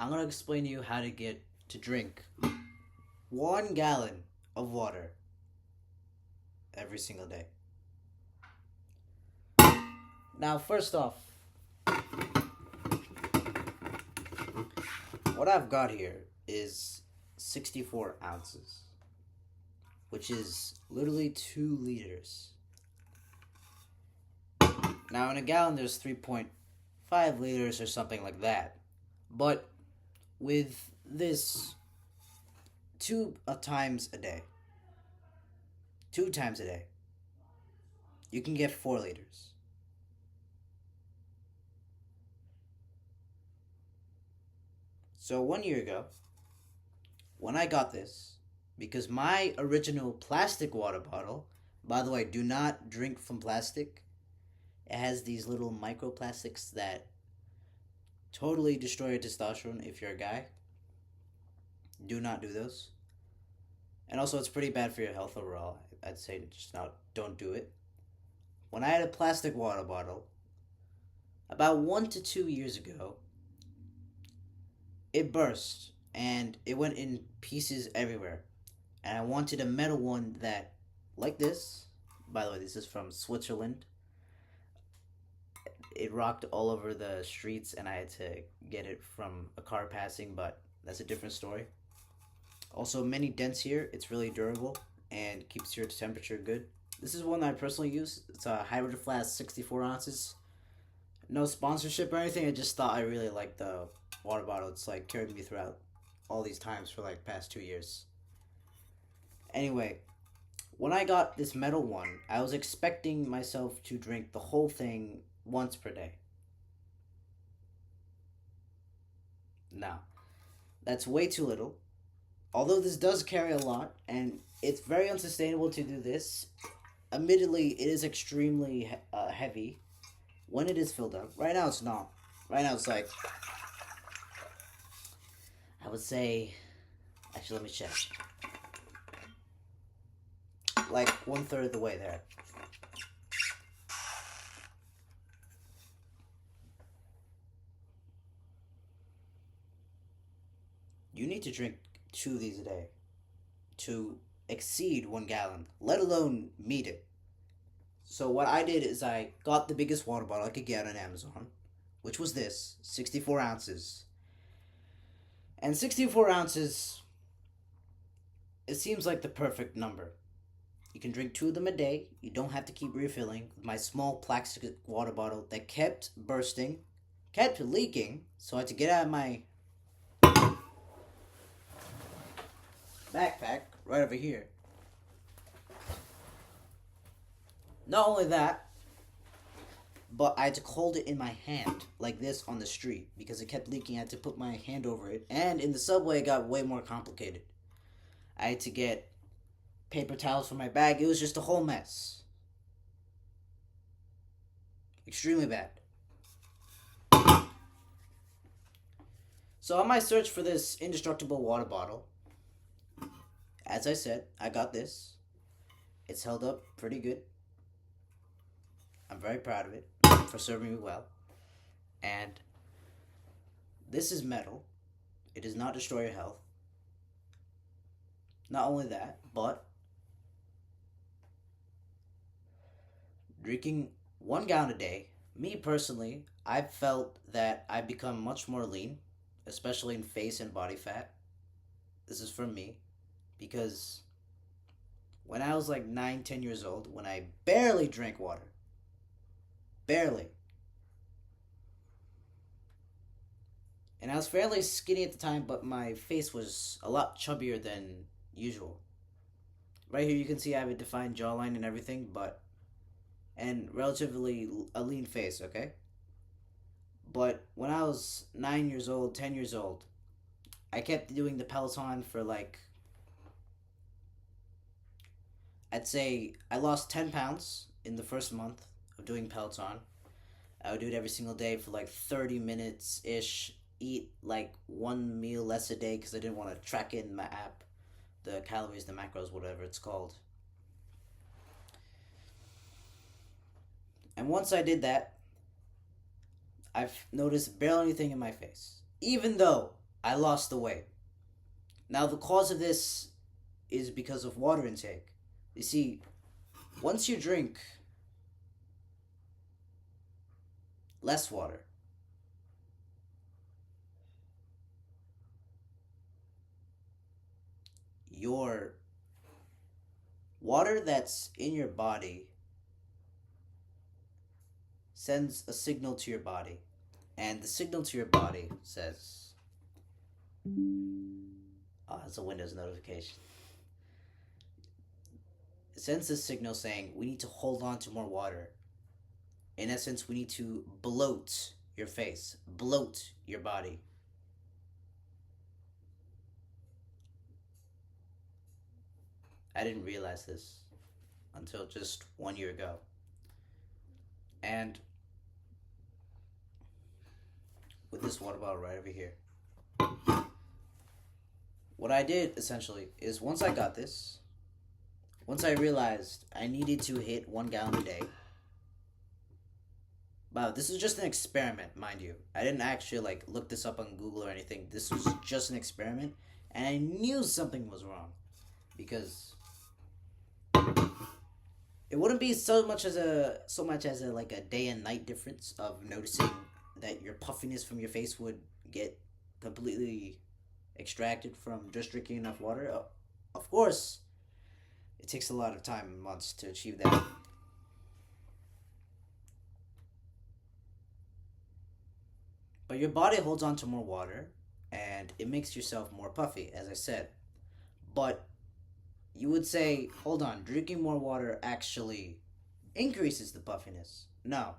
I'm gonna explain to you how to get to drink 1 gallon of water every single day. Now, first off, what I've got here is 64 ounces, which is literally 2 liters. Now, in a gallon, there's 3.5 liters or something like that. But with this, times a day, 2 times a day, you can get 4 liters. So 1 year ago, when I got this, because my original plastic water bottle, by the way, do not drink from plastic. It has these little microplastics that totally destroy your testosterone if you're a guy. Do not do those. And also, it's pretty bad for your health overall. I'd say just not, don't do it. When I had a plastic water bottle, about 1 to 2 years ago, it burst and it went in pieces everywhere. And I wanted a metal one that, like this. By the way, this is from Switzerland. It rocked all over the streets, and I had to get it from a car passing, but that's a different story. Also, many dents here. It's really durable and keeps your temperature good. This is one that I personally use. It's a Hybrid Flask 64 ounces. No sponsorship or anything. I just thought I really liked the water bottle. It's like carried me throughout all these times for like past 2 years. Anyway, when I got this metal one, I was expecting myself to drink the whole thing once per day. Now, that's way too little. Although this does carry a lot, and it's very unsustainable to do this. Admittedly, it is extremely heavy when it is filled up. Right now, it's not. Right now, it's like, I would say, actually, let me check. Like 1/3 of the way there. You need to drink 2 of these a day to exceed 1 gallon, let alone meet it. So what I did is I got the biggest water bottle I could get on Amazon, which was this, 64 ounces. And 64 ounces, it seems like the perfect number. You can drink 2 of them a day. You don't have to keep refilling. My small plastic water bottle that kept bursting, kept leaking, so I had to get out of my backpack right over here. Not only that, but I had to hold it in my hand like this on the street because it kept leaking. I had to put my hand over it, and in the subway it got way more complicated. I had to get paper towels for my bag. It was just a whole mess. Extremely bad. So on my search for this indestructible water bottle, as I said, I got this. It's held up pretty good. I'm very proud of it for serving me well. And this is metal. It does not destroy your health. Not only that, but drinking 1 gallon a day, me personally, I've felt that I've become much more lean, especially in face and body fat. This is from me because when I was like 9, 10 years old, when I barely drank water, barely, and I was fairly skinny at the time, but my face was a lot chubbier than usual. Right here, you can see I have a defined jawline and everything, and relatively a lean face, okay? But when I was 9 years old, 10 years old, I kept doing the Peloton for like, I'd say I lost 10 pounds in the first month of doing Peloton. I would do it every single day for like 30 minutes ish. Eat like one meal less a day because I didn't want to track in my app the calories, the macros, whatever it's called. And once I did that, I've noticed barely anything in my face. Even though I lost the weight. Now, the cause of this is because of water intake. You see, once you drink less water, your water that's in your body sends a signal to your body. And the signal to your body says, oh, it's a Windows notification. It sends a signal saying, we need to hold on to more water. In essence, we need to bloat your face, bloat your body. I didn't realize this until just 1 year ago. And with this water bottle right over here, what I did essentially is once I got this, once I realized I needed to hit 1 gallon a day. Wow, this is just an experiment, mind you. I didn't actually like look this up on Google or anything. This was just an experiment, and I knew something was wrong because it wouldn't be so much as a like a day and night difference of noticing that your puffiness from your face would get completely extracted from just drinking enough water. Of course, it takes a lot of time and months to achieve that. But your body holds on to more water and it makes yourself more puffy, as I said. But you would say, hold on, drinking more water actually increases the puffiness. No,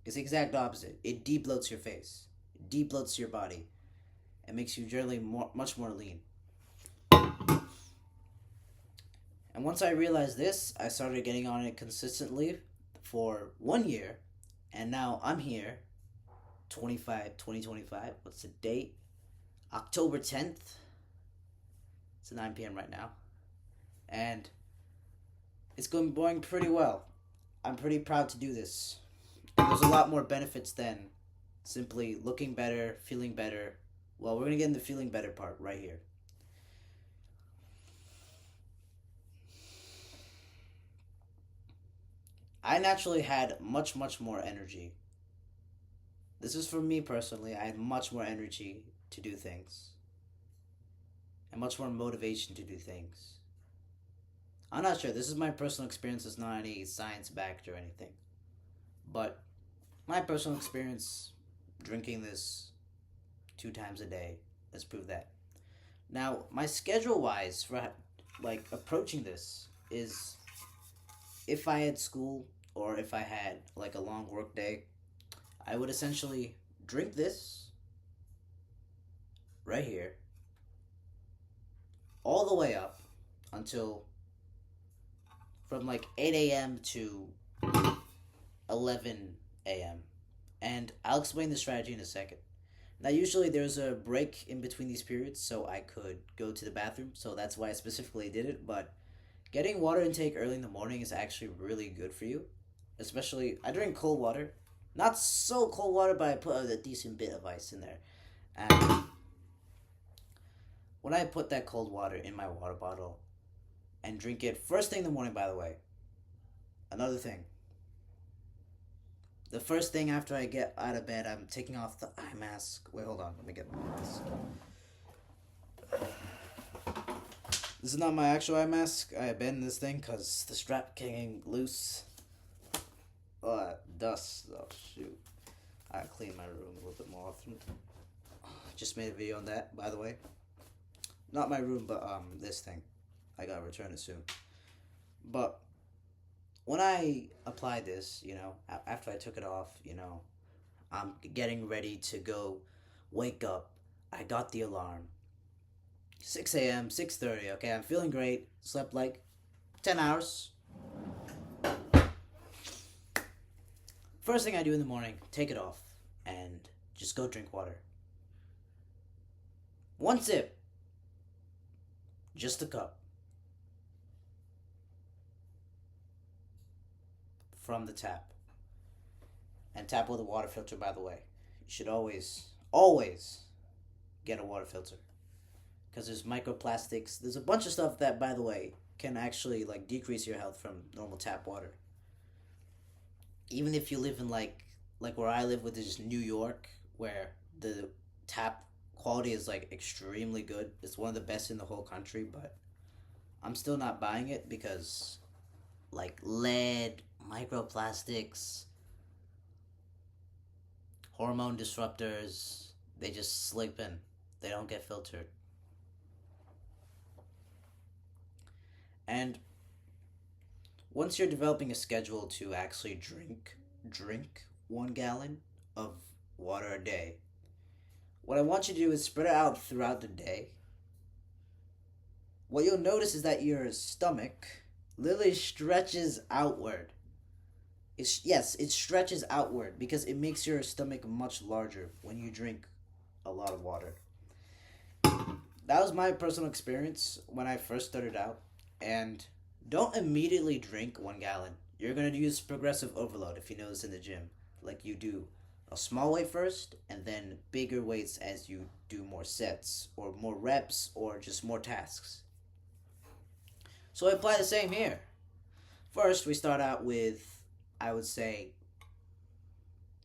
it's the exact opposite. It debloats your face, it debloats your body, and makes you generally much more lean. And once I realized this, I started getting on it consistently for 1 year, and now I'm here, 2025. What's the date? October 10th. It's 9 p.m. right now. And it's going pretty well. I'm pretty proud to do this. There's a lot more benefits than simply looking better, feeling better. Well, we're going to get in the feeling better part right here. I naturally had much more energy. This is for me personally. I had much more energy to do things and much more motivation to do things. I'm not sure. This is my personal experience. It's not any science backed or anything. But my personal experience drinking this 2 times a day has proved that. Now, my schedule wise for like approaching this is if I had school or if I had like a long work day, I would essentially drink this right here all the way up until from like 8 a.m. to 11 a.m. And I'll explain the strategy in a second. Now, usually there's a break in between these periods so I could go to the bathroom, so that's why I specifically did it. But getting water intake early in the morning is actually really good for you. Especially, I drink cold water. Not so cold water, but I put a decent bit of ice in there. And when I put that cold water in my water bottle and drink it first thing in the morning, by the way, another thing. The first thing after I get out of bed, I'm taking off the eye mask. Wait, hold on. Let me get my mask. This is not my actual eye mask. I abandoned this thing because the strap came loose. Oh, dust. Oh, shoot. I clean my room a little bit more often. Just made a video on that, by the way. Not my room, but this thing. I gotta return it soon. But when I applied this, after I took it off, I'm getting ready to go wake up. I got the alarm. 6 a.m., 6:30, okay? I'm feeling great. Slept like 10 hours. First thing I do in the morning, take it off and just go drink water. One sip. Just a cup. From the tap. And tap with a water filter, by the way. You should always get a water filter. Because there's microplastics. There's a bunch of stuff that, by the way, can actually like decrease your health from normal tap water. Even if you live in like where I live, which is New York, where the tap quality is like extremely good. It's one of the best in the whole country, but I'm still not buying it because like lead, microplastics, hormone disruptors, they just slip in. They don't get filtered. And once you're developing a schedule to actually drink 1 gallon of water a day, what I want you to do is spread it out throughout the day. What you'll notice is that your stomach literally stretches outward. Yes, it stretches outward because it makes your stomach much larger when you drink a lot of water. That was my personal experience when I first started out. And don't immediately drink 1 gallon. You're gonna use progressive overload if you notice in the gym. Like you do a small weight first and then bigger weights as you do more sets or more reps or just more tasks. So I apply the same here. First, we start out with, I would say,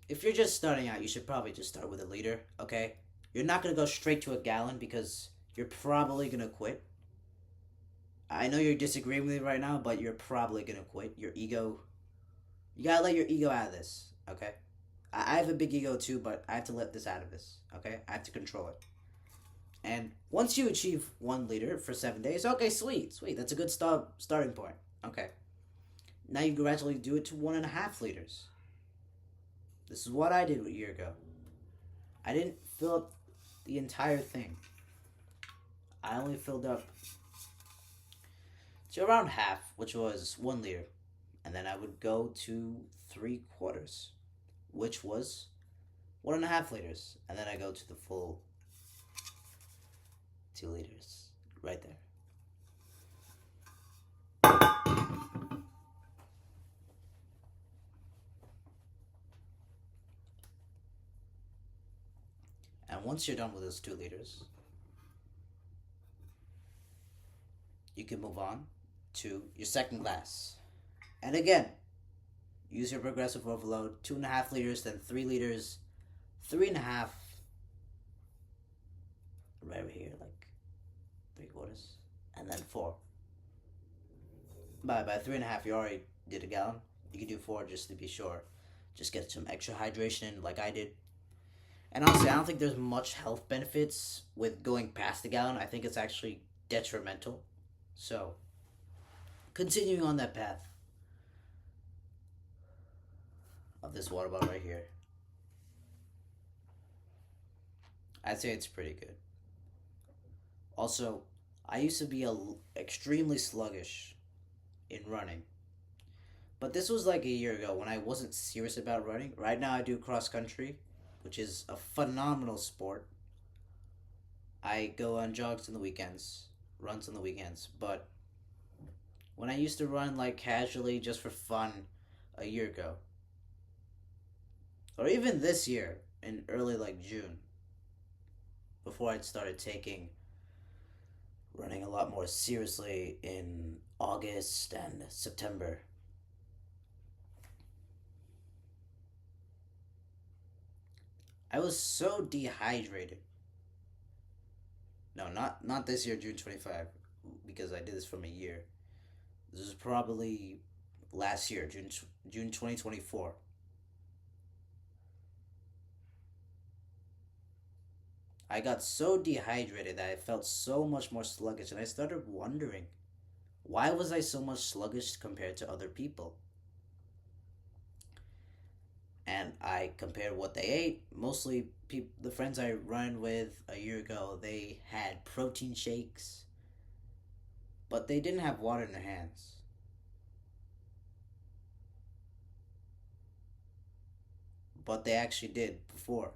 if you're just starting out, you should probably just start with a liter, okay? You're not gonna go straight to a gallon because you're probably gonna quit. I know you're disagreeing with me right now, but you're probably gonna quit. Your ego, you gotta let your ego out of this, okay? I have a big ego too, but I have to let this out of this, okay? I have to control it. And once you achieve 1 liter for 7 days, okay, sweet. That's a good starting point, okay? Now you gradually do it to 1.5 liters. This is what I did a year ago. I didn't fill up the entire thing. I only filled up to around half, which was 1 liter. And then I would go to 3/4, which was 1.5 liters. And then I go to the full 2 liters. Right there. And once you're done with those 2 liters, you can move on to your second glass. And again, use your progressive overload. 2.5 liters, then 3 liters, 3.5, right over here, like 3/4, and then 4. By 3.5, you already did a gallon. You can do 4 just to be sure. Just get some extra hydration like I did. And honestly, I don't think there's much health benefits with going past a gallon. I think it's actually detrimental. So, continuing on that path of this water bottle right here, I'd say it's pretty good. Also, I used to be extremely sluggish in running. But this was like a year ago when I wasn't serious about running. Right now I do cross country, which is a phenomenal sport. I go on jogs on the weekends, runs on the weekends, but when I used to run like casually just for fun a year ago, or even this year in early like June, before I'd started taking running a lot more seriously in August and September, I was so dehydrated. No, not this year, June 25, because I did this from a year. This is probably last year, June 2024. I got so dehydrated that I felt so much more sluggish, and I started wondering, why was I so much sluggish compared to other people? And I compared what they ate. Mostly, the friends I ran with a year ago, they had protein shakes, but they didn't have water in their hands. But they actually did before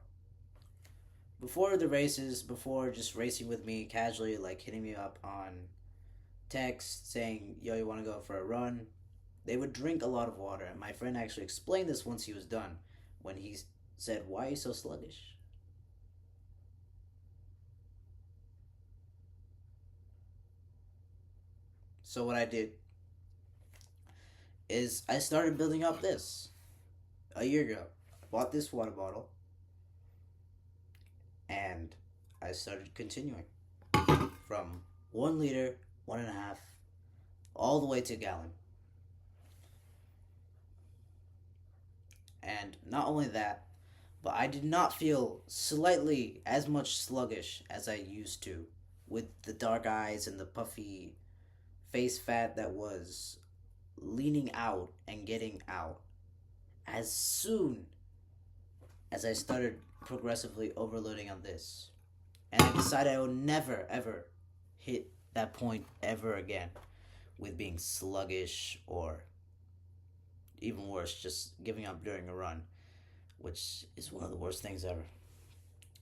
the races, before just racing with me casually, like hitting me up on text saying, yo, you want to go for a run? They would drink a lot of water. And my friend actually explained this once he was done when he said, why are you so sluggish? So what I did is I started building up this a year ago. I bought this water bottle and I started continuing from 1 liter, 1.5, all the way to a gallon. And not only that, but I did not feel slightly as much sluggish as I used to, with the dark eyes and the puffy face fat that was leaning out and getting out as soon as I started progressively overloading on this. And I decided I would never ever hit that point ever again with being sluggish or even worse, just giving up during a run, which is one of the worst things ever.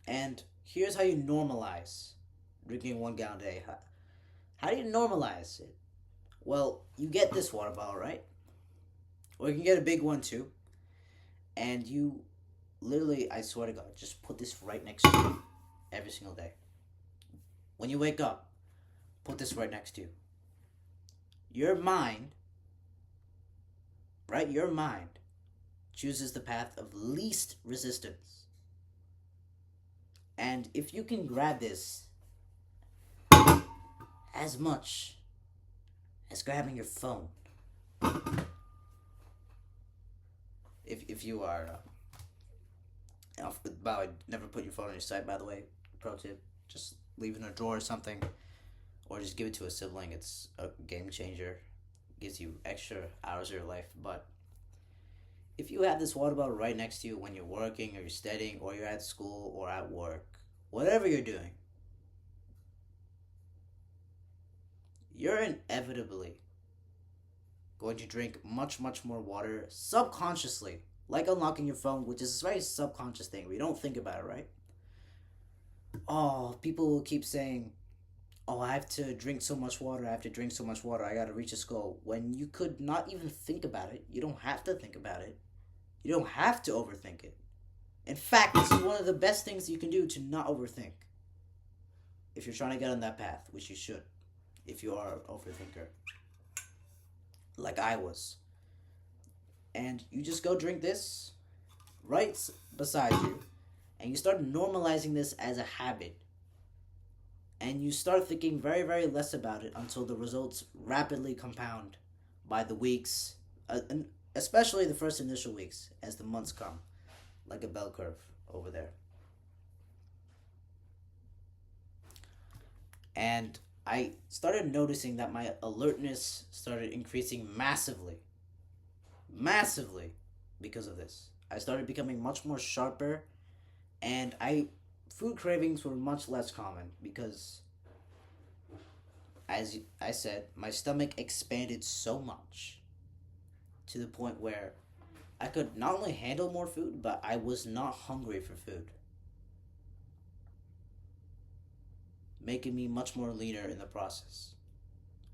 And here's how you normalize drinking 1 gallon a day. How do you normalize it? Well, you get this water bottle, right? Or you can get a big one too. And you literally, I swear to God, just put this right next to you every single day. When you wake up, put this right next to you. Your mind, right? Your mind chooses the path of least resistance. And if you can grab this as much as grabbing your phone, if you are, by the way, never put your phone on your side, by the way, pro tip, just leave it in a drawer or something, or just give it to a sibling. It's a game changer, gives you extra hours of your life. But if you have this water bottle right next to you when you're working or you're studying or you're at school or at work, whatever you're doing, you're inevitably going to drink much, much more water subconsciously, like unlocking your phone, which is a very subconscious thing. We don't think about it, right? Oh, people will keep saying, oh, I have to drink so much water, I have to drink so much water, I gotta reach a goal. When you could not even think about it, you don't have to think about it. You don't have to overthink it. In fact, this is one of the best things you can do to not overthink. If you're trying to get on that path, which you should, if you are an overthinker, like I was. And you just go drink this right beside you, and you start normalizing this as a habit. And you start thinking very, very less about it until the results rapidly compound by the weeks, and especially the first initial weeks as the months come, like a bell curve over there. And I started noticing that my alertness started increasing massively. Massively because of this. I started becoming much more sharper, and food cravings were much less common because, as I said, my stomach expanded so much to the point where I could not only handle more food, but I was not hungry for food, making me much more leaner in the process.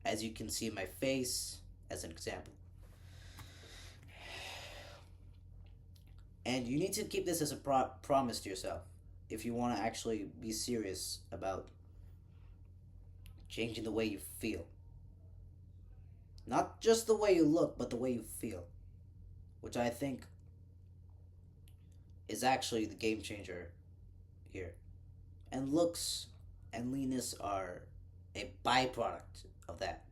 As you can see in my face, as an example. And you need to keep this as a promise to yourself if you want to actually be serious about changing the way you feel. Not just the way you look, but the way you feel. Which I think is actually the game changer here. And looks and leanness are a byproduct of that.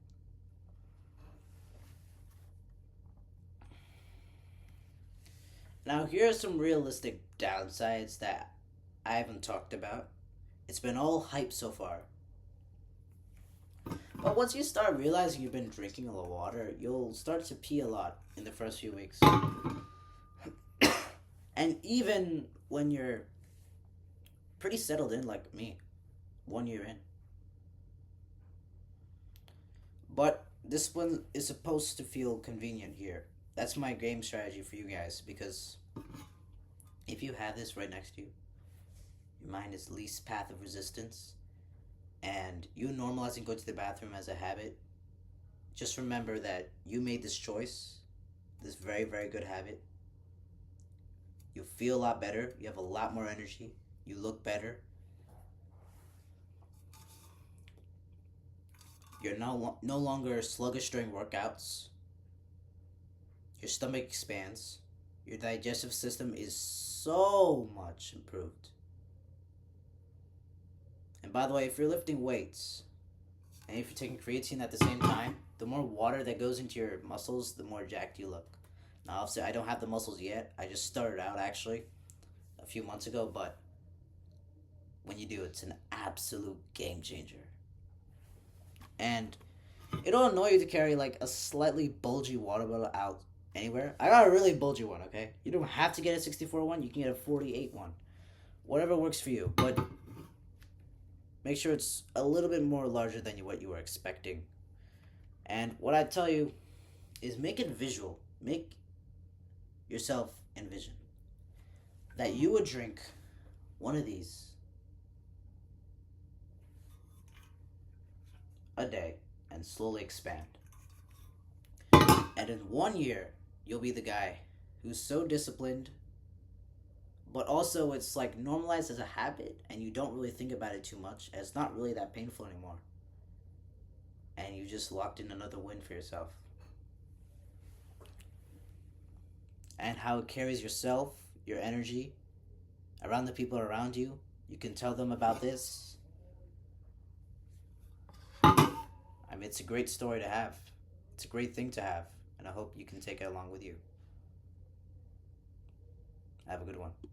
Now, here are some realistic downsides that I haven't talked about. It's been all hype so far. But once you start realizing you've been drinking a lot of water, you'll start to pee a lot in the first few weeks. And even when you're pretty settled in, like me, 1 year in. But this one is supposed to feel convenient here. That's my game strategy for you guys, because if you have this right next to you, your mind is least path of resistance, and you normalizing going to the bathroom as a habit, just remember that you made this choice, this very, very good habit. You feel a lot better, you have a lot more energy, you look better. You're no longer sluggish during workouts. Your stomach expands. Your digestive system is so much improved. And by the way, if you're lifting weights and if you're taking creatine at the same time, the more water that goes into your muscles, the more jacked you look. Now, obviously, I don't have the muscles yet. I just started out actually a few months ago, but when you do, it's an absolute game changer. And it'll annoy you to carry like a slightly bulgy water bottle out anywhere. I got a really bulgy one, okay? You don't have to get a 64 one, you can get a 48 one. Whatever works for you, but make sure it's a little bit more larger than what you were expecting. And what I tell you is make it visual. Make yourself envision that you would drink one of these a day and slowly expand. And in 1 year, you'll be the guy who's so disciplined, but also it's like normalized as a habit and you don't really think about it too much. And it's not really that painful anymore. And you just locked in another win for yourself. And how it carries yourself, your energy, around the people around you. You can tell them about this. I mean, it's a great story to have. It's a great thing to have. And I hope you can take it along with you. Have a good one.